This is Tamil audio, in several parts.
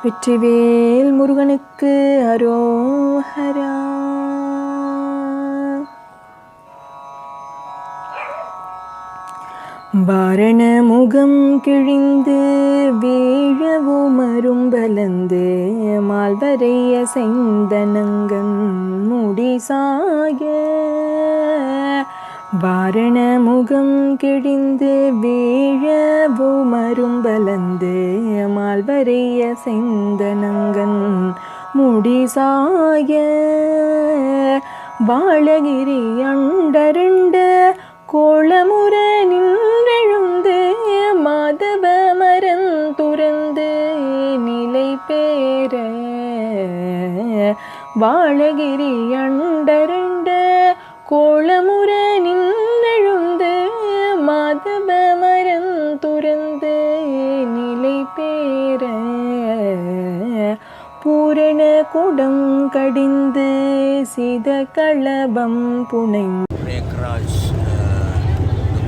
வெற்றிவேல் முருகனுக்கு அரோஹரா. வாரண முகம் கிழிந்து வீழவும் அரும்பலந்து மால்வரைய செந்தனங்கன் முடிசாய. வாரண முகம் கிழிந்து வீழவும் அரும்பலந்து மால்வரைய செந்தனங்கன் முடிசாய. வாழகிரி அண்டரண்டு கோளமுற நின்றெழுந்து மாதவ மரம் துறந்து நிலை பேர. வாழகிரி அண்டரண்டு கோளமுற நின்றெழுந்து மாதவ மரம் துறந்து நிலை பேர. பூரண குடம் கடிந்து சித களபம் புனைந்து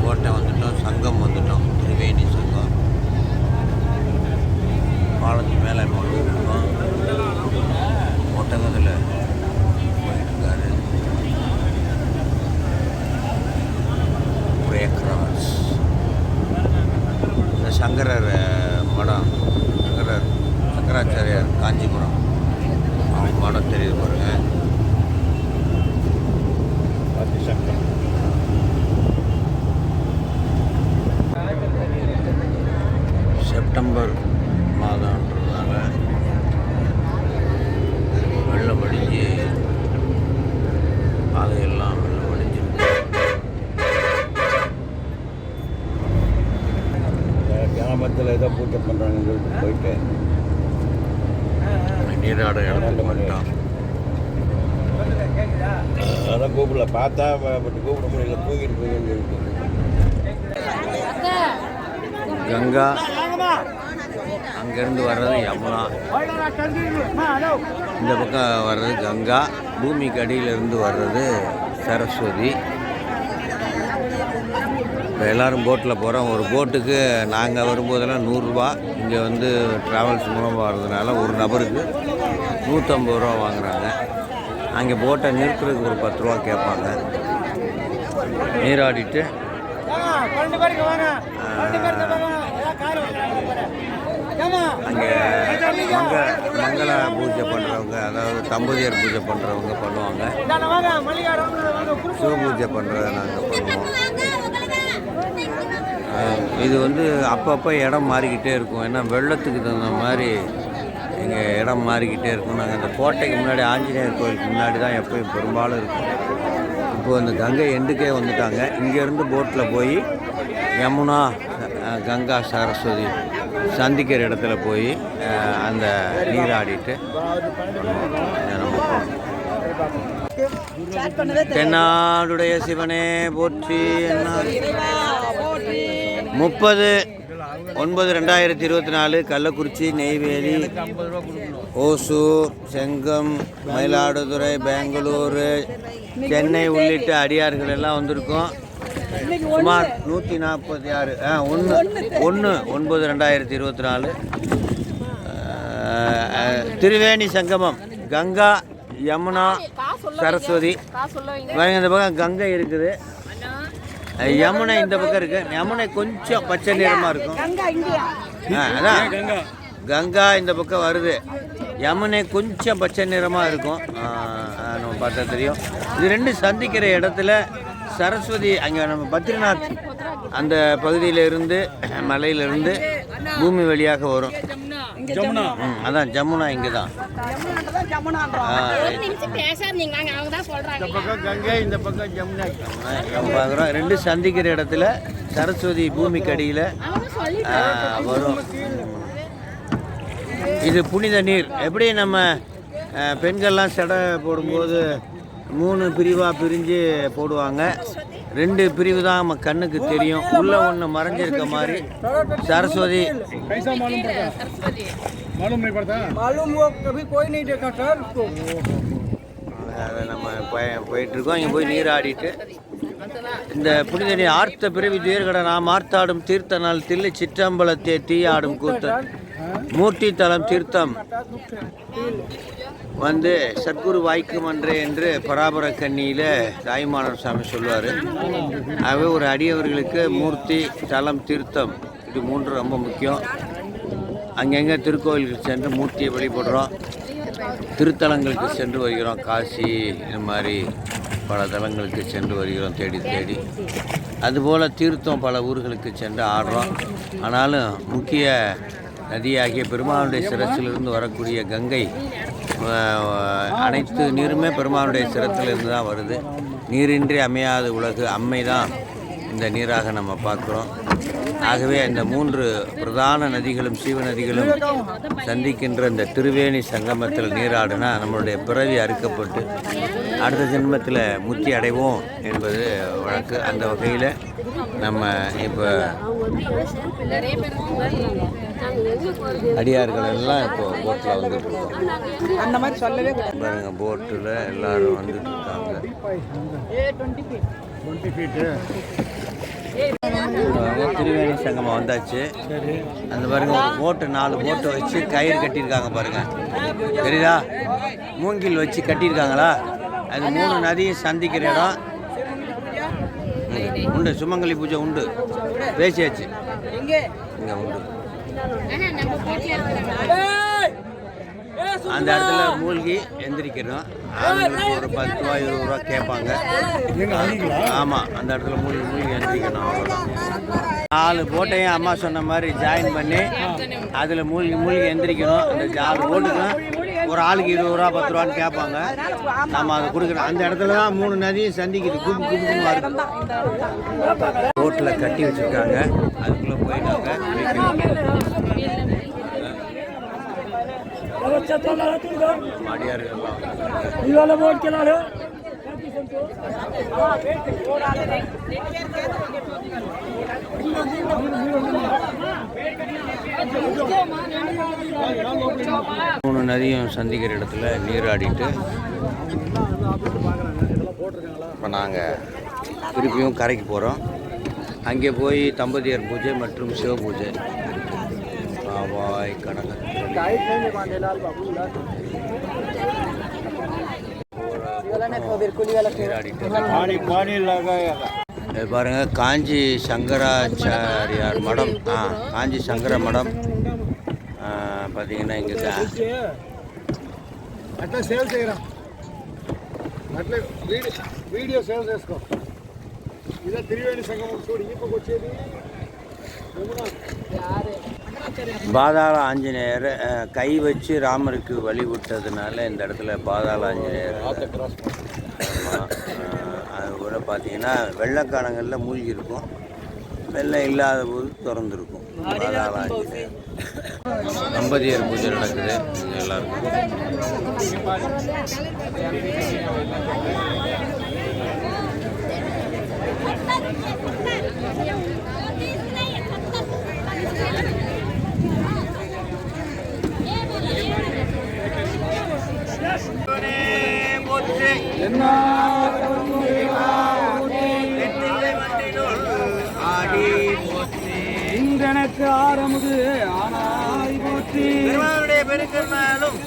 கோட்டை வந்துட்டோம், சங்கம் வந்துட்டோம், திரிவேணி சங்கம். பாலத்து மேலே இருக்கோம். ஒட்டகத்தில் போயிட்டுருக்காரு. பிரேக்ராஜ் இந்த சங்கரர் மடம், சங்கராச்சாரியார் காஞ்சிபுரம், அவங்க மடம் தெரியுது பாருங்க. செப்டம்பர் மாதம்ன்றதுனால வெள்ளம் அடிஞ்சு பாதையெல்லாம் வெள்ளம் அடிஞ்சிருக்கு. கிராமத்தில் ஏதோ பூஜை பண்ணுறாங்கன்னு சொல்லிட்டு போயிட்டு நீராட இடத்துக்கு வந்துட்டோம். அதான் கூப்பிடல, பார்த்தா பட் கூப்பிட முடியல, தூக்கிட்டு போய் கங்கா. அங்கேருந்து வர்றது யமுனா, இந்த பக்கம் வர்றது கங்கா. பூமிக்கு அடியிலிருந்து வர்றது சரஸ்வதி. இப்போ எல்லோரும் போட்டில் போகிறோம். ஒரு போட்டுக்கு நாங்கள் வரும்போதெல்லாம் 100 ரூபா. இங்கே வந்து ட்ராவல்ஸ் மூலமாக வர்றதுனால ஒரு நபருக்கு 150 ரூபா வாங்குகிறாங்க. அங்கே போட்டை நிறுத்துறதுக்கு ஒரு 10 ரூபா கேட்பாங்க. நீராடிட்டு அங்கே மங்கள பூஜை பண்ணுறவங்க, அதாவது தம்பதியர் பூஜை பண்ணுறவங்க பண்ணுவாங்க. சிவ பூஜை பண்ணுறத நாங்கள் பண்ணுவோம். இது வந்து அப்பப்போ இடம் மாறிக்கிட்டே இருக்கும். ஏன்னா வெள்ளத்துக்கு தகுந்த மாதிரி இங்கே இடம் மாறிக்கிட்டே இருக்கும். நாங்கள் அந்த கோட்டைக்கு முன்னாடி, ஆஞ்சநேயர் கோயிலுக்கு முன்னாடி தான் எப்போயும் பெரும்பாலும் இருக்கும். இப்போது இந்த கங்கை எண்டுக்கே வந்துட்டாங்க. இங்கேருந்து போட்டில் போய் யமுனா, கங்கா, சரஸ்வதி சந்திக்கிற இடத்துல போய் அந்த நீராடிட்டு தென்னாடுடைய சிவனே போற்றி. 30/9/2024 கள்ளக்குறிச்சி, நெய்வேலி, ஓசூர், செங்கம், மயிலாடுதுறை, பெங்களூர், சென்னை உள்ளிட்ட அடியார்கள் எல்லாம் வந்திருக்கோம். சுமார் 146 1/9/2024 திரிவேணி சங்கமம். கங்கா, யமுனா, சரஸ்வதி. இந்த பக்கம் கங்கை இருக்குது, யமுனை இந்த பக்கம் இருக்கு. யமுனை கொஞ்சம் பச்சை நிறமாக இருக்கும். அதான் கங்கா இந்த பக்கம் வருது. யமுனை கொஞ்சம் பச்சை நிறமாக இருக்கும். நம்ம பார்த்தா தெரியும். இது ரெண்டு சந்திக்கிற இடத்துல சரஸ்வதி, அங்கே நம்ம பத்ரிநாத் அந்த பகுதியிலிருந்து, மலையிலிருந்து பூமி வழியாக வரும். அதான் ஜமுனா இங்கே தான். இந்த பக்கம் கங்கை, இந்த பக்கம் ஜமுனா பார்க்குறோம். ரெண்டு சந்திக்கிற இடத்துல சரஸ்வதி பூமிக்கு அடியில் வரும். இது புனித நீர். எப்படி நம்ம பெண்கள்லாம் சடை போடும்போது 3 பிரிவாக பிரிஞ்சு போடுவாங்க. 2 பிரிவு தான் நம்ம கண்ணுக்கு தெரியும். உள்ள ஒன்று மறைஞ்சிருக்க மாதிரி சரஸ்வதி. அதை நம்ம போயிட்டுருக்கோம். இங்கே போய் நீராடிட்டு இந்த புனித நீர் ஆர்த்த பிறவி துயர்கட நாம் ஆர்த்தாடும் தீர்த்த நாள் தில்லை சிற்றம்பலத்தே தீயாடும் கூத்தன் மூர்த்தி தலம் தீர்த்தம் வந்து சத்குரு வாய்க்கும் அன்றே என்று பராபர கண்ணியில் தாய்மானவர் சாமி சொல்லுவார். ஆகவே ஒரு அடியவர்களுக்கு மூர்த்தி தலம் தீர்த்தம் இது மூன்று ரொம்ப முக்கியம். அங்கங்கே திருக்கோயிலுக்கு சென்று மூர்த்தியை வழிபடுறோம், திருத்தலங்களுக்கு சென்று வருகிறோம். காசி இது மாதிரி பல தலங்களுக்கு சென்று வருகிறோம் தேடி தேடி. அதுபோல் தீர்த்தம் பல ஊர்களுக்கு சென்று ஆடுறோம். ஆனாலும் முக்கிய நதியாகிய பெருமாளுடைய சிரசிலிருந்து வரக்கூடிய கங்கை, அனைத்து நீருமே பெருமாளுடைய சிரத்திலிருந்து தான் வருது. நீரின்றி அமையாத உலகு அம்மை தான் இந்த நீராக நம்ம பார்க்குறோம். ஆகவே இந்த மூன்று பிரதான நதிகளும் சீவ நதிகளும் சந்திக்கின்ற இந்த திருவேணி சங்கமத்தில் நீராடினா நம்மளுடைய பிறவி அறுக்கப்பட்டு அடுத்த ஜென்மத்தில் முக்தி அடைவோம் என்பது வழக்கு. அந்த வகையில் நம்ம இப்போ அடியார்கள் எல்லாம் இப்போ போட்டில் வந்துட்டு இருக்கோம். அந்த மாதிரி சொல்லவே பாருங்க, போட்டில் எல்லாரும் வந்துட்டு இருக்காங்க. திருவேணி சங்கமம் வந்தாச்சு. அந்த பாருங்க, ஒரு போட்டு 4 போட்டு வச்சு கயிறு கட்டியிருக்காங்க பாருங்க, தெரியுதா? மூங்கில் வச்சு கட்டியிருக்காங்களா? அது 3 நதியும் சந்திக்கிற இடம் உண்டு. சுமங்கலி பூஜை உண்டு, பேசியாச்சு இங்கே உண்டு. அந்த இடத்துல மூழ்கி எந்திரிக்கணும். அவங்களுக்கு ஒரு 10 ரூபா 20 ரூபா கேட்பாங்க. ஆமாம், அந்த இடத்துல மூழ்கி எந்திரிக்கணும். அவ்வளோதான். 4 போட்டையும் அம்மா சொன்ன மாதிரி ஜாயின் பண்ணி அதில் மூழ்கி எந்திரிக்கணும். அந்த 4 போட்டுக்கும் ஒரு ஆளுக்கு 20 ரூபா 10 ரூபான்னு கேட்பாங்க. நம்ம அதை கொடுக்குறோம். அந்த இடத்துல தான் 3 நதியும் சந்திக்குது. கும்புமா இருக்கு. போட்டில் கட்டி வச்சுருக்காங்க, அதுக்குள்ளே போயிட்டாங்க. மூணு நதியும் சந்திக்கிற இடத்துல நீராடிட்டு இப்போ நாங்கள் திருப்பியும் கரைக்கு போகிறோம். அங்கே போய் தம்பதியர் பூஜை மற்றும் சிவ பூஜை. பாருங்க, காஞ்சி சங்கராச்சாரியார் மடம். காஞ்சி சங்கர மடம் பார்த்தீங்கன்னா இங்கே தான். అట్లా సేవ్ చేయరా, అట్లా వీడియో సేవ్ చేసుకో. ఇదే తిరువేణి సంగమం చూడు. ఇంకొక వచ్చేది பாதாள ஆஞ்சநேயர் கை வச்சு ராமருக்கு வழி விட்டதுனால இந்த இடத்துல பாதாள ஆஞ்சநேயர். அது கூட பார்த்தீங்கன்னா வெள்ளக்காலங்களில் மூழ்கி இருக்கும், வெள்ளம் இல்லாத போது திறந்துருக்கும். பாதாள ஆஞ்சநேயர். தம்பதியர் பூஜை நடக்குது இங்கே எல்லாருக்கும். எனக்கு ஆரமுது ஆனாய் போற்றி. பெருமாளுடைய பெருக்கருணாலும்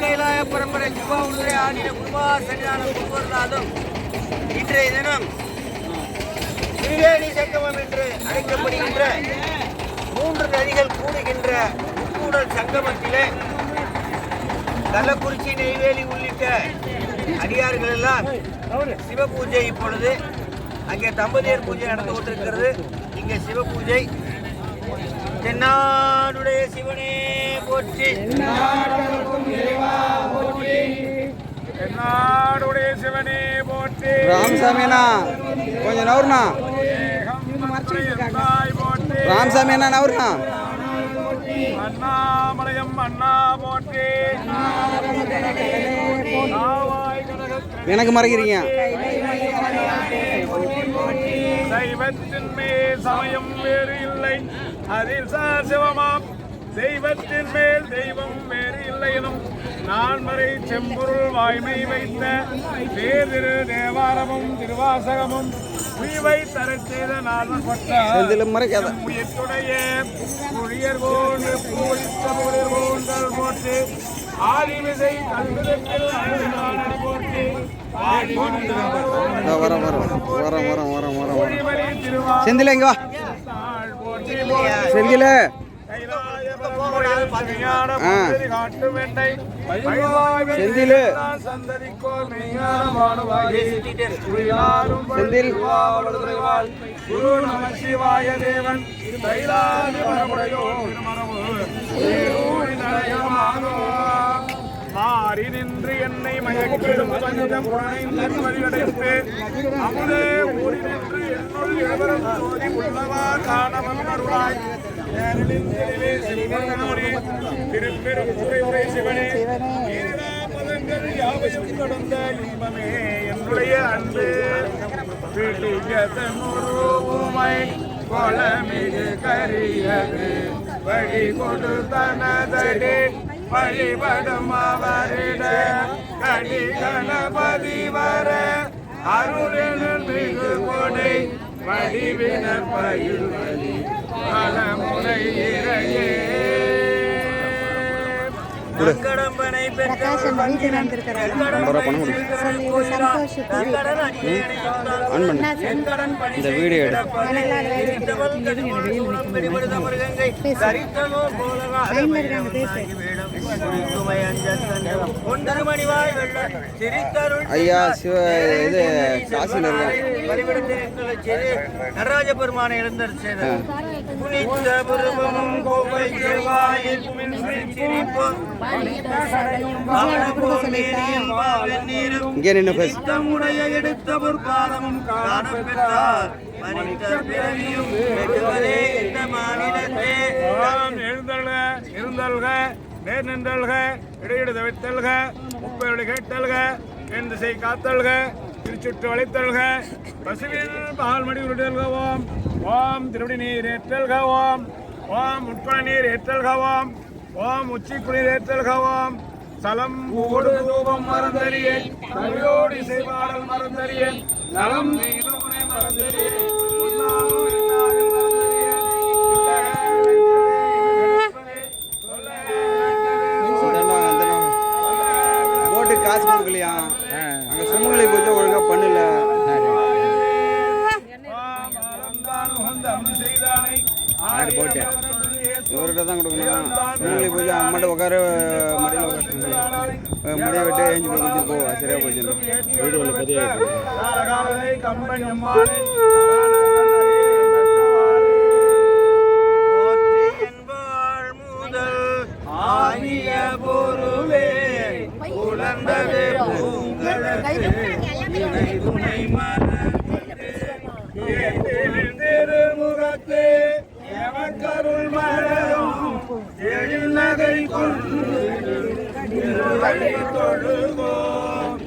கைலாய பரம்பரை சிவாவுடைய ஆடிய குருவா சன்னிதானம் கொண்டுவரலாலும் இன்றைய தினம் திருவேணி சங்கமம் என்று அழைக்கப்படுகின்ற 3 நதிகள் கூடுகின்ற கூடல் சங்கமத்திலே கள்ளக்குறிச்சி, நெய்வேலி உள்ளிட்ட அடியார்கள் எல்லாம் சிவ பூஜை. இப்பொழுது அங்கே தம்பதியர் பூஜை நடந்து கொண்டிருக்கிறது. இங்கே சிவ பூஜை. தென்னாடுடைய சிவனே போற்றி, தென்னாடுடைய சிவனே போற்றி. ராமசாமிண்ணா கொஞ்சம் நவருண்ணா. ராமசாமிண்ணா நவருண்ணா. அண்ணாமலையம் அண்ணா போற்றி. எனக்கு மறைக்கிறீங்க. தெய்வத்தின் மேல் சமயம் வேறு இல்லை, அதில் சார் சிவமாம். தெய்வத்தின் மேல் தெய்வம் வேறு இல்லை எனும் நான்மறை செம்பொருள் வாய்மை வைத்த பேதிரு தேவாரமும் திருவாசகமும் உய்வை தரச் செய்த நாதன் செந்தில் மறைக்காத உயிர்த்துடைய புழியர் போன்று பூரித்த புகழர் போன்றல் போட்டு ஆதிவிசை கல்விதத்தில் அடி போட்டு செந்தில் எங்க வா செந்தில் செந்தில் செந்தில் குரு நம சிவாய தேவன் மாறி நின்று என்னை மயக்கிடும் பஞ்சம் வழியடைத்து அமுதே ஊறி நின்று என்னுள் எழுவரும் சோதி உள்ளவா காணவன் அருளாய் திருப்பெரும் துறை உரை சிவனே பதங்கள் யாவையும் கடந்த இன்பமே என்னுடைய அன்பு பிடிகதமுருமை கொளமிகு கரியது வழி கொடுத்தனதே வழிபடும் அவரிட கடி கணபதி வர அருளின் மிகு கொடை வடிவினர் பயில் வழி பலமுறை இறையே கடம்பனை இந்த வீடியோ ஐயா சிவ இது காசியில் நடராஜ பெருமானை எழுந்தர் செய்தார் புனித புருவமும் கோவை செவ்வாயில் இங்கே நின்று பேசு தம்முடைய எடுத்த பொற்பாதமும் காணப்பெற்றார் மனித பிறவியும் வெகுவதே இந்த மாநிலத்தே எழுந்தல்க இருந்தல்க நேர் நின்றல்க இடையிடு தவிர்த்தல்க முப்பையோடு கேட்டல்க என் திசை காத்தல்க திருச்சுற்று வளைத்தல்க பசுவில் பால் மடி உருடல்க ஓம் ஓம் திருவடி நீர் ஏற்றல்க ஓம் ஓம் உட்பட நீர் ஏற்றல்க ஓம் ஓம் உச்சி குளிர் ஏற்றல்க ஓம் சலம் ஓடு தூபம் மறந்தறியேன் கவியோடு இசைபாடல் மறந்தறியேன் நலம் நீலமுனை மறந்தறியேன் போட்டுக்கு காசு கொடுக்கலையா அங்கே சுமங்கலி பூஜை ஒழுங்காக பண்ணல இவர்கிட்ட தான் கொடுக்கணும் சுமங்கலி பூஜை அம்மாட்ட உட்கார மடியில் உட்கார முடிய விட்டு ஏஞ்சி கொடுத்து போ சரியா போச்சு வீடியோவில் பதிவாக ஆகிய பொருளே உலர்ந்தது துணை திருமுகத்தே எமக்கருள் மலரும் எழில்நகை கொண்டு தொழுவோம்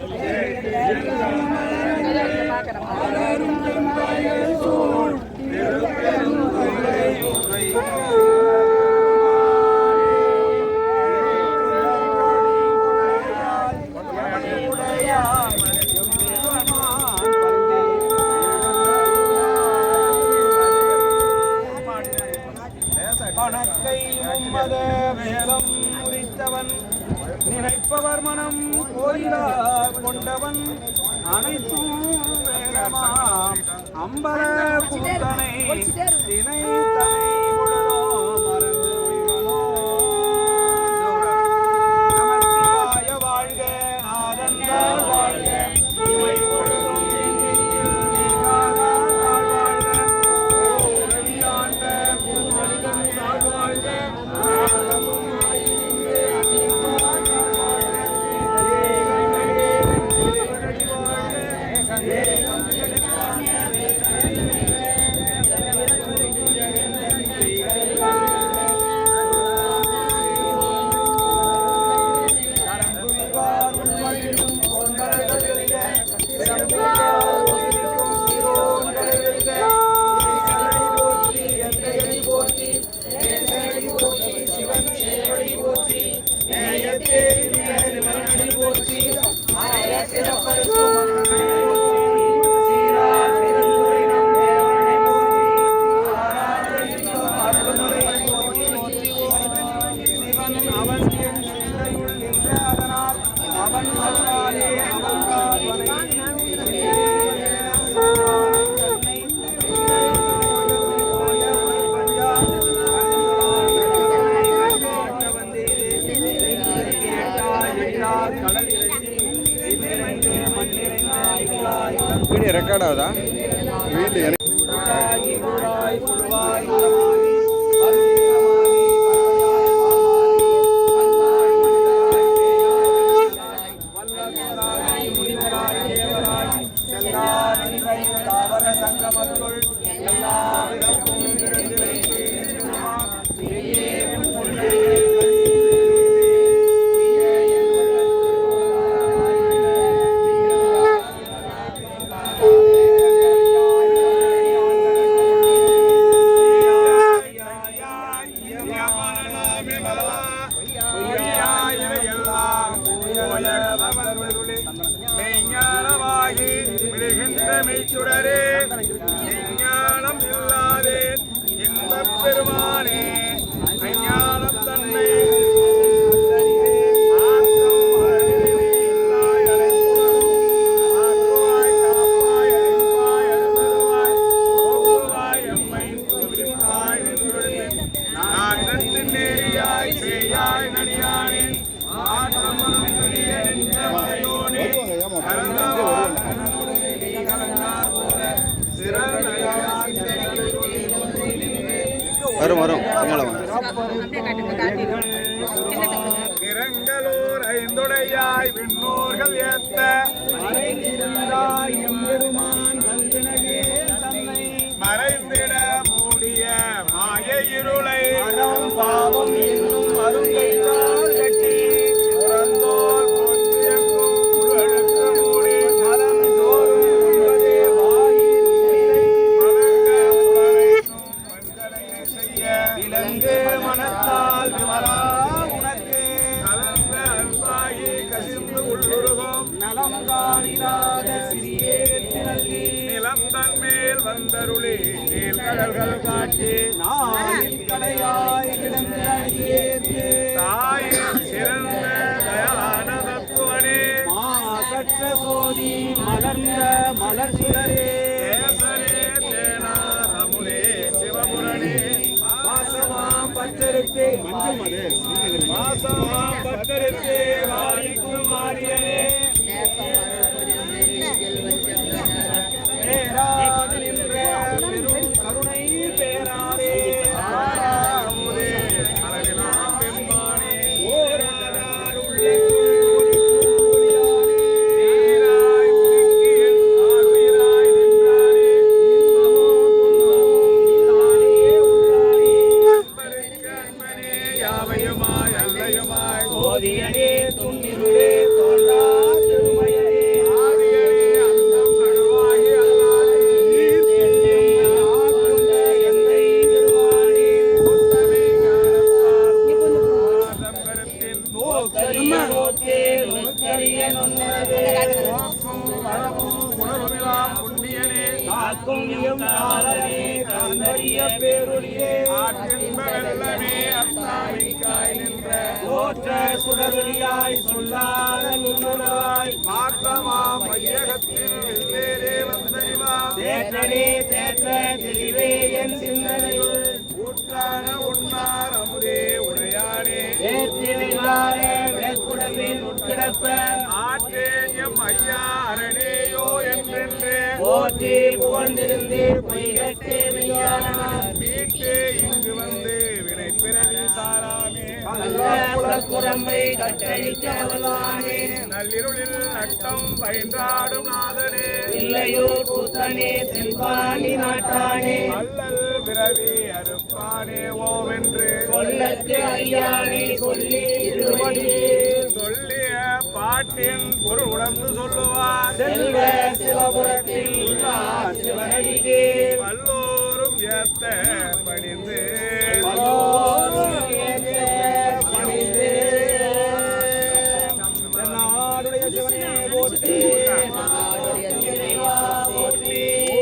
வேலம் முடித்தவன் நினைப்பவர் மனம் கோயிலா கொண்டவன் அனைத்தும் வேகமாம் அம்பல கூட்டனை தினை தனை பொழுதோ மறந்து உய்வனோ நமச்சிவாய வாழ்க நாதன் வாழ்க இவை பொழுதும் போற்றி அவன் என் சிந்தையுள் நின்ற அதனால் அவன் அருளாலே அவன்கால் வீடியோ ரெக்கார்ட் ஆகுதா வீடியோ சங்கமத்துள் எல்லா மெய்ஞானமாகி விழுகின்ற மெய்ச்சுடரே ஞானம் இல்லாதே இந்த பெருமானே ஞானம் தன்னை வரும் வரும் நிறங்களூர் ஐந்துடையாய் விண்ணோர்கள் ஏத்த மறைந்திட மூடிய மாய இருளை பாவம் இன்னும் அருங்கைத்தால் கட்டி புறந்தோல் போற்றியங்கும் புகழுக்கு மூடி மலம் தோறும் உண்பதே வாயில் செய்ய விலங்கு மனத்தால் விமலா உனக்கு கலந்த அன்பாகி கசிந்து உள்ளுருகும் நலம் காணிலாத சிறியேற்றி நிலம் தன்மேல் வந்தருளி நீர்கடல்கள் காட்டி நாய் கிடந்த தாயின் சிறந்த தயான தத்துவனே மாசற்ற சோதி மலர்ந்த மலர் சுடரே தேசரே தேனார் அமுதே சிவபுரணே வாசமாம் பற்றெடுத்து வாசமாம் பற்றெடுத்து வாரிக்கும் மாரியனே பெரும் கருணை பேராதே அமுதே அழகெல்லாம் பெம்பானே ஓராதார் உள்ளே சோதியனே துன்னிருளே தோன்றா திருமயனே ஆதியனே அந்தம் நடுவாகி அல்லாதே எந்தை திருவாணி முத்தமே ஞானத்தால் ஆதம் கருத்தின் நோக்கரியே நுணுக்கரிய நொன்னதே நோக்கும் வரவும் உணர்வுலாம் புண்ணியனே காக்கும் இயம் காலனே கந்தரிய பேரொழியே ஆற்றின்ப வெள்ளமே அத்தாவிக்காய் நின்ற தோற்ற சுடரொளியாய் சொல்லாத நுண்ணுணவாய் மாற்றமா மையகத்தில் வெவ்வேறே வந்தறிவா தேற்றனே தேற்ற தெளிவே என் சிந்தனையுள் ஊற்றான உண்மார் அமுதே உடையானே ஏற்றிலார விளக்குடலில் உட்கிடப்ப ஆற்றேன் எம் ஐயா அரணேயோ என்றென்றே போற்றி புகழ்ந்திருந்து பொய்கட்டே மெய்யானார் மீட்டே இங்கு வந்து வினை பிறவி சாராமே குரம்பை கட்டழிக்கவலானே நள்ளிருளில் நட்டம் பயின்றாடும் நாதனே இல்லையூர் கூத்தனே செல்வாணி நாட்டானே அல்லல் பிறவி அறுப்பானே ஓவென்று சொல்லத்து ஐயானே சொல்லி சொல்லிய பாட்டின் பொருள் உணர்ந்து சொல்லுவார் செல்வ சிவபுரத்தில் உள்ளார் சிவனடியே வல்லோரும் ஏத்த பணிந்து நாடுடைய சிவனே போற்றி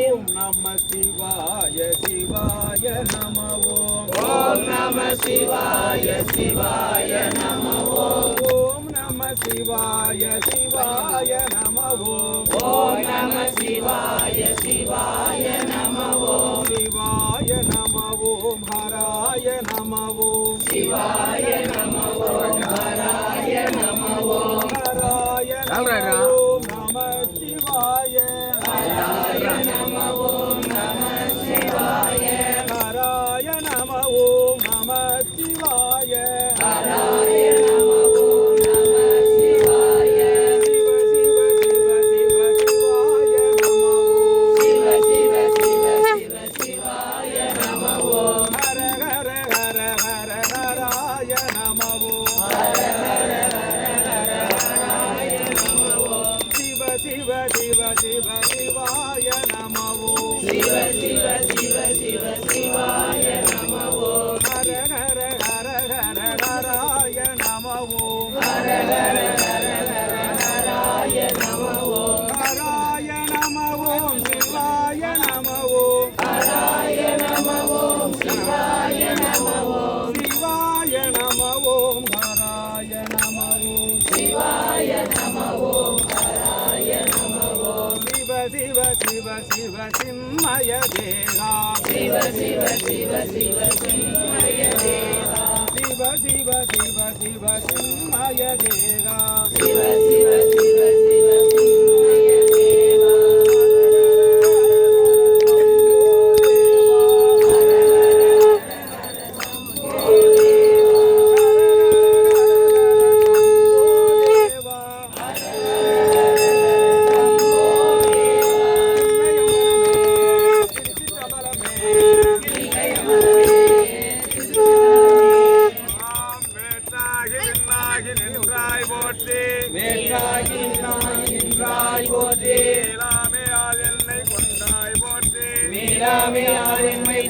ஓம் நம சிவாய சிவாய நம ஓம் நம சிவாய சிவாய நம ஓம் நம சிவாய சிவாய நம ஓம் நம சிவாய சிவாய நம சிவாய நம ஓம் ஹராய நம சிவாய நம ஓம் ஹராய நம ஹராய நம ஓம் நம சிவாய ஹராய நம ஓம் நம சிவாய ஹராய நம ஓம் நம சிவாய ஹராய நம ஓம் நம சிவாய சிவ சிவ சிவ சிவ சிவாய நம சிவ சிவ சிவ சிவ சிவாய நம ஹர ஹர ஹர ஹர ஹராய நம ஹர ஹர ஹர ஹர ஹராய நம சிவ சிவ சிவ சிவ சிவாய நம சிவ சிவ சிவ சிவ சிவாய நம ஹர ஹர ஹர ஹர ஹராய நம ஹர ஹர ஹர ஹர ஹராய நம ஹராய நம சிவாய நம ஹராய நம சிவாய நம சிவாய நம ஹராய நம சிவாய நம ஹராய நம சிவ சிவ சிவ சிவ சின்மய தேகா சிவ சிவ சிவ சிவ சின்மய தேகா சிவ சிவ சிவ சிவ சின்மய தேகா சிவ சிவ சிவ சிவ சின்மய தேகா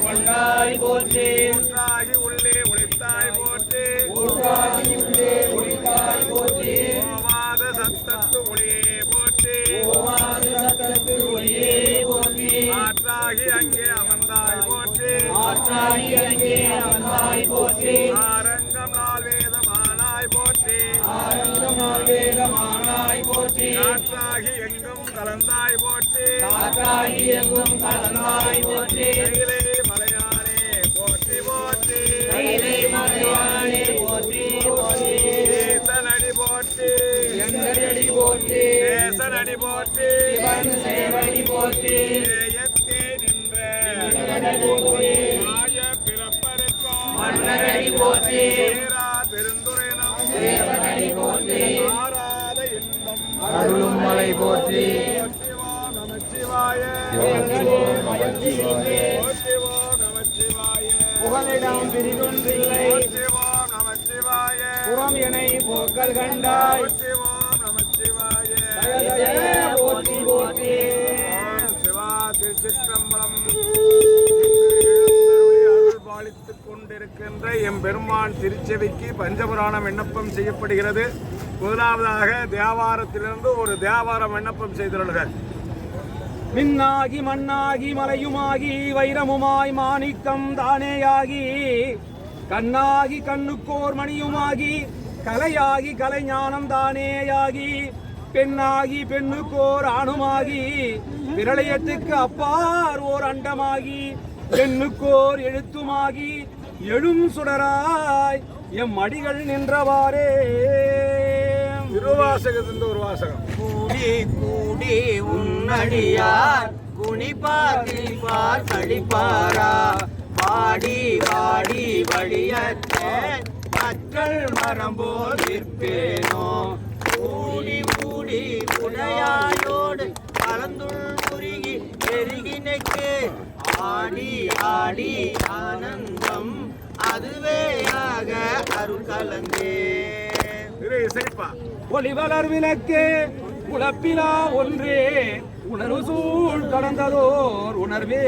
கொண்டாய் போற்றி ஊற்றாகி உள்ளே ஒளித்தாய் போற்றி ஊற்றாகி உள்ளே ஒளித்தாய் போற்றி ஓவாத சத்தத்து ஒளியே போற்றி ஓவாத சத்தத்து ஒளியே போற்றி ஆற்றாகி அங்கே அமர்ந்தாய் போற்றி ஆற்றாகி அங்கே அமர்ந்தாய் போற்றி ஆரங்கம் நாள் வேதமானாய் போற்றி ஆரங்கம் நாள் வேதமானாய் போற்றி காற்றாகி எங்கும் கலந்தாய் போற்றி காற்றாகி எங்கும் கலந்தாய் போற்றி கையிலே மலையானே போற்றி போற்றி கையிலே மலையானே போற்றி போற்றி தேசனடி போற்றி எங்கடி போற்றி தேசனடி போற்றி சேவடி போற்றி ஏயத்தே நின்ற ஆய பிறப்பருக்கும் மன்னரடி போற்றி பெருந்துரைனம் தேவனடி போற்றி ஆராத இன்பம் அருளும் மலை போற்றி நமச்சிவாய புகலிடம் பிரிதொன்றில்லை நமச்சிவாய புறம் எனை போக்கல் கண்டாய் நமச்சிவாய போற்றி போற்றி சிவா திருச்சிற்றம்பலம் அருள் பாலித்துக் கொண்டிருக்கின்ற எம் பெருமான் திருச்செவிக்கு பஞ்சபுராணம் விண்ணப்பம் செய்யப்படுகிறது. முதலாவதாக தேவாரத்திலிருந்து ஒரு தேவாரம் விண்ணப்பம் செய்துள்ளார்கள். மின்னாகி மண்ணாகி மலையுமாகி வைரமுமாய் மாணிக்கம் தானேயாகி கண்ணாகி கண்ணுக்கோர் மணியுமாகி கலையாகி கலைஞானம் தானேயாகி பெண்ணாகி பெண்ணுக்கோர் ஆணுமாகி பிரளயத்துக்கு அப்பார் ஓர் அண்டமாகி பெண்ணுக்கோர் எழுத்துமாகி எழும் சுடராய் எம் அடிகள் நின்றவாறே. திருவாசகத்தின் ஒரு வாசகம். கூடி கூடி உன்னடியார் குனிப்பார் கிழிப்பார் கழிப்பாரா வாடி வாடி வழியற்ற மக்கள் மரம்போல் இருப்பேனோ கூடி கூடி உடையாயோடு கலந்துள் முருகி பெருகினைக்கு ஆடி ஆடி ஆனந்தம் அதுவேயாக அருள் கலந்தே. ஒளிவளர் விளக்கே உழப்பிலா ஒன்றே உணர்வு சூழ் கடந்ததோர் உணர்வே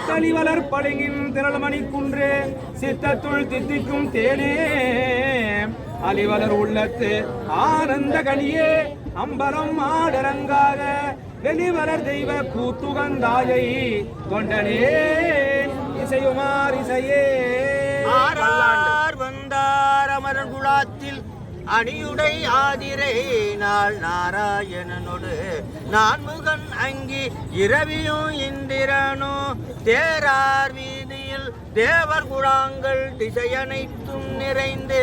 களிவளர் பழங்கின் திரள்மணி குன்றே சித்தத்துள் தித்திக்கும் தேனே அலிவளர் உள்ளத்து ஆனந்த கனியே அம்பலம் ஆடரங்காக வெளிவளர் தெய்வ கூத்துகந்தாயை கொண்டனே இசையுமார் இசையே. ஆரார் வந்தார் அமரன் குழாத்தில் அணியுடை ஆதிரை நாள் நாராயணனோடு நான்முகன் அங்கி இரவியும் இந்திரனோ தேரார் வீதியில் தேவர் குழாங்கள் திசையனைத்தும் நிறைந்து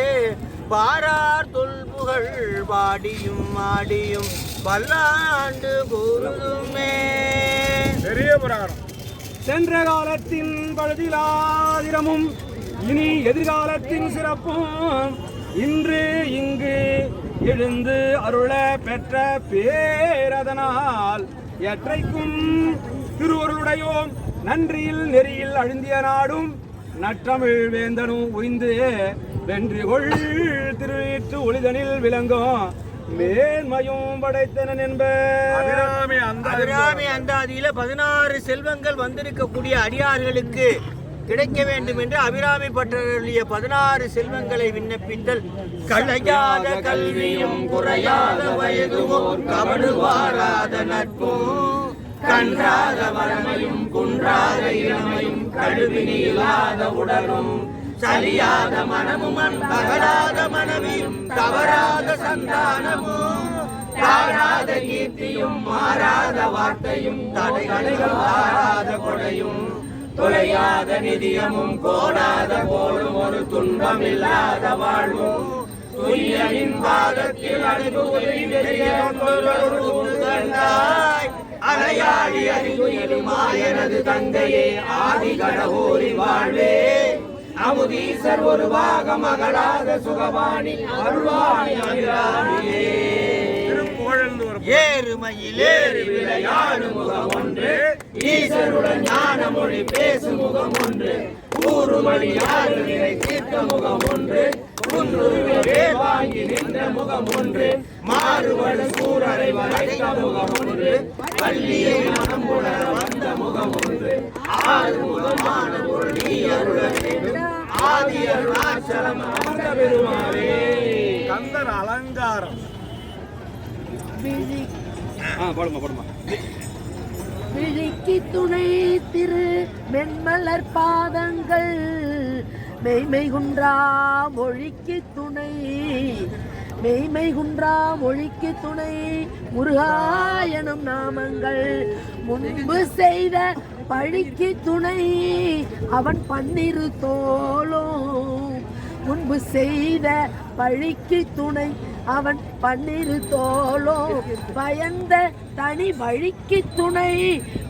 பாரார் தொல்புகழ் பாடியும் ஆடியும் பல்லாண்டு கூறுதுமே. பெரிய புராணம். சென்ற காலத்தின் பழுதிலாதிரமும் இனி எதிர்காலத்தின் சிறப்பும் இன்று இங்கு எழுந்து அருள பெற்ற பேரதனால் எற்றைக்கும் திருவருளுடையோம் நன்றியில் நெறியில் அழுந்திய நாடும் நற்றமிழ் வேந்தனும் உய்ந்து வென்றிகொள் திருநீற்று ஒளிதனில் விளங்கும் மேன்மையும் படைத்தனன் என்பார். அபிராமி அந்தாதியில 16 செல்வங்கள் வந்திருக்கக்கூடிய அடியார்களுக்கு கிடைக்க வேண்டும் என்று அபிராமி பட்டருடைய 16 செல்வங்களை விண்ணப்பித்தல். களையாத கல்வியும் குறையாத வயதுவோர் கவடுவாராத நட்பும் கன்றாத வளமையும் குன்றாத இளமையும் கழுவினில்லாத உடலும் சலியாத மனமும் அகலாத மனவியும் தவறாத சந்தானமும் தாழாத கீர்த்தியும் மாறாத வார்த்தையும் தடைகள் வாராத கொடையும் தொலையாத நிதியமும் கோடாத கோடும் ஒரு துன்பம் இல்லாத வாழ்வும் துய்யனின் பாதத்தில் அலையாடி அறிவுயிலுமாயனது தந்தையே ஆதி கடவுரி வாழ்வே அமுதீசர் ஒரு பாகம் அகலாத சுகவாணி அருள்வாணி அபிராமியே. ஏறுமையில் ஏறி விளையாடு முகம் ஒன்று ஈசருடன் ஞான மொழி பேசும் முகம் ஒன்று ஊறுமணி யாரு நிலை தீர்த்த முகம் ஒன்று குன்றுருவே வாங்கி நின்ற முகம் ஒன்று மாறுபடு சூரரை வரைத்த முகம் ஒன்று பள்ளியை மனம் உணர வந்த முகம் ஒன்று ஆறு முகமான பொருள் நீ அருள வேண்டும் ஆதி அருளாச்சலம் அந்த பெருமாளே. கந்தர் அலங்காரம். விழிக்கு துணை திரு மென்மலர் பாதங்கள் மெய்மை குன்றா மொழிக்கு துணை மெய்மை குன்றா மொழிக்கு துணை முருகாயனும் நாமங்கள் முன்பு செய்த பழிக்கு துணை அவன் 12 தோளும் முன்பு செய்த பழிக்கு துணை அவன் 12 தோளும் பயந்த தனி வழிக்கு துணை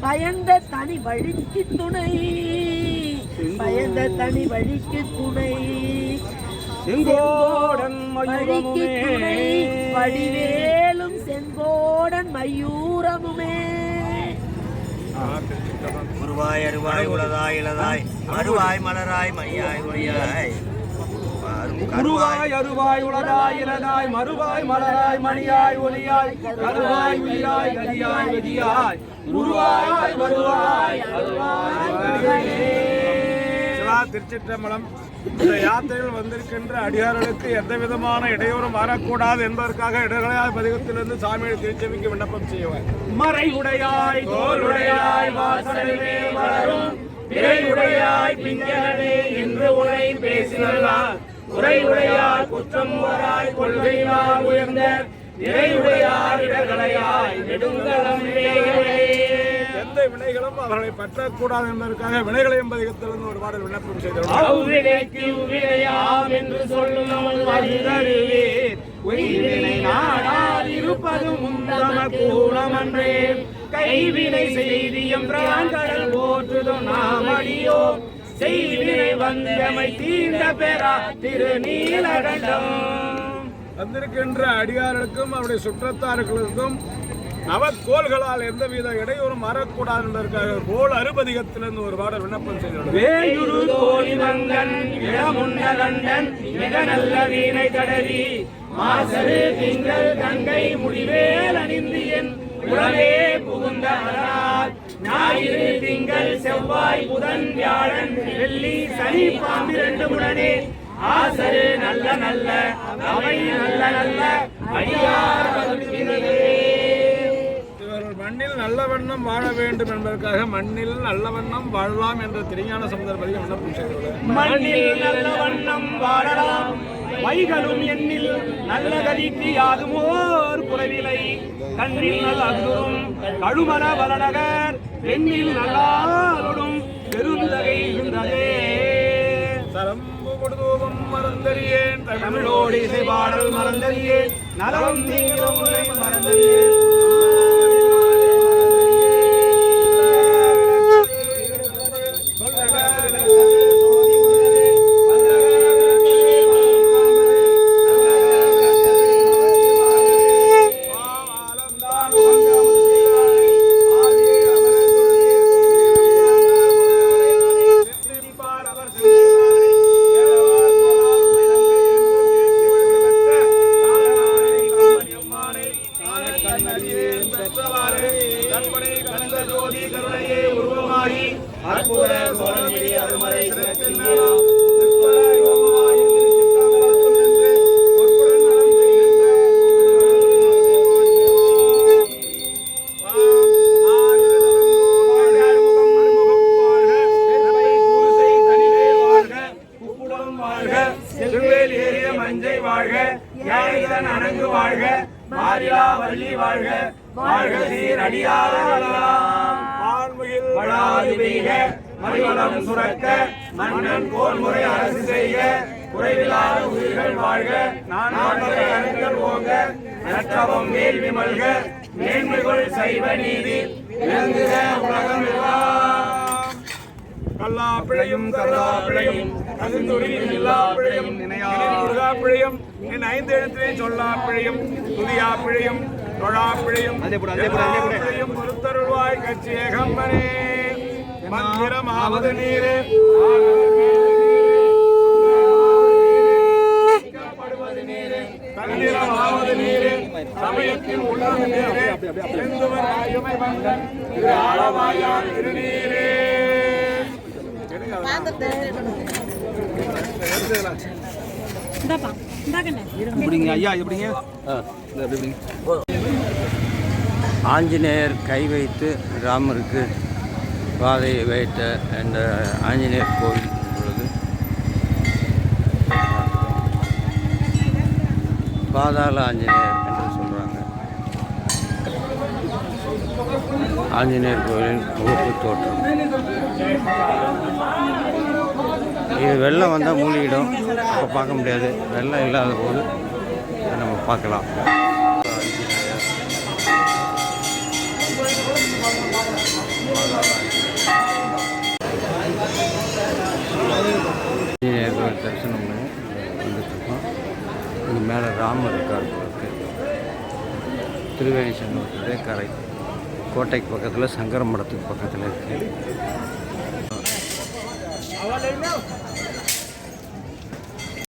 பயந்த தனி வழிக்கு துணை பயந்த தனி வழிக்கு துணை செங்கோடன் வழிக்கு துணை வடிவேலும் செங்கோடன் மயூரமுமே. உருவாய் அருவாய் உலதாய் இளதாய் மறுவாய் மலராய் மணியாய் ஒளியாய் குருவாய் அருவாய் உலதாய் இலதாய் மறுவாய் மலராய் மணியாய் ஒலியாய் கருவாய் உயிராய் கதியாய் விதியாய் குருவாய் வருவாய் சிவா. திருச்சிற்றம்பலம். இந்த யாத்திரையில் வந்திருக்கின்ற அடியார்களுக்கு எந்த விதமான இடையூறும் வரக்கூடாது என்பதற்காக இடர்களாய் பதிகத்திலிருந்து சாமியை திருச்செவிக்கு விண்ணப்பம் செய்வார். மறை உடையாய் தோளுடையாய் வாசலிலே வளரும் பிறையுடையாய் பிஞ்சனே என்று உரை பேசினார் உரையுடையார் குற்றம் உராய் கொள்கையார் உயர்ந்த நிறையுடையார் இடர்களையாய் நெடுங்கலம் எந்த வினைகளும் அவர்களை பற்றக்கூடாது என்பதற்காக வினைகளை என்பதிகத்திலிருந்து ஒரு பாடல் விண்ணப்பம் செய்தார் என்று சொல்லும் இருப்பதும் கூலமன்றே கைவினை செய்தியம் பிராங்கடல் போற்றுதும் நாம் அடியோ செய்வினை வந்தமை தீர்ந்த பெறா திருநீலகண்டம். வந்திருக்கின்ற அடியார்களுக்கும் அவருடைய சுற்றத்தார்களுக்கும் நவக்கோள்களால் எந்தவித இடையூறும் வரக்கூடாது என்பதற்காக கோள் அறுபதிகத்திலிருந்து ஒரு பாடல் விண்ணப்பம் செய்தார். வேயுரு தோழி வந்தன் இளமுன்னகண்டன் மிக நல்ல வீணை தடவி மாசரு திங்கள் கங்கை முடிவேல் அணிந்து என் உடலே புகுந்த ஞாயிறு திங்கள் செவ்வாய் புதன் வியாழன் வெள்ளி சனி 12 உடனே ஆசரு நல்ல நல்ல அவை நல்ல நல்ல அடியார் மண்ணில் மண்ணில் நல்ல வண்ணம் வாழ வேண்டும் என்பதற்காக மண்ணில் நல்ல வண்ணம் வாழலாம் என்ற திருஞான சம்பந்தர் பதிகம் விண்ணப்பம் செய்துள்ளார். மண்ணில் நல்ல வண்ணம் வாழலாம் வைகளும் எண்ணில் நல்ல கதிக்கு யாதுமோர் குறைவிலை கண்ணில் நல்ல அகுரும் கழுமர வளநகர் எண்ணில் நல்லாருடும் பெருந்தகை இருந்ததே. சரம்பு கொடுதூபம் மறந்தறியேன் தமிழோடு இசை பாடல் மறந்தறியேன் நலம் தீங்கும் மறந்தறியேன். மன்னன் போன்முறை அரசு செய்க குறைவில்லாத உயிர்கள் வாழ்க நான்மறைகள் ஓங்க நற்றவம் வேள்வி மல்க மேன்மைகள் சைவ நீதி விளங்குக உலகம் எல்லாம். கல்லா பிழையும் கருளா பிழையும் கசிந்துரியும் இல்லா பிழையும் நினையா பிழையும் என் 5 எழுத்திலே சொல்லா பிழையும் துதியா பிழையும் தொழா பிழையும் பிழையும் பொறுத்தருள்வாய் கட்சி ஏகம்பனே. மந்திரமாவது நீரே தந்திரமாவது நீரே சமயத்தில் உள்ளது நீரே செந்துவர் ஆயுமை வந்தன் திரு ஆளவாயான் திருநீரே. ஆஞ்சநேயர் கை வைத்து ராமருக்கு பாதை வைத்த இந்த ஆஞ்சநேயர் கோவில் உள்ளது. பாதாள ஆஞ்சநேயர் என்று சொல்கிறாங்க. ஆஞ்சநேயர் கோவிலின் முகப்பு தோற்றம் இது. வெள்ளம் வந்தால் மூழ்கிடும், அப்போ பார்க்க முடியாது. வெள்ளம் இல்லாத போது நம்ம பார்க்கலாம். ஆஞ்சநேயர் தரிசனம் பண்ணி வந்துட்டுருக்கோம். இது மேலே ராமர் இருக்கார். திருவேணி சங்கத்துடைய கரை கோட்டைக்கு பக்கத்தில் சங்கர மடத்துக்கு பக்கத்தில் இருக்குது.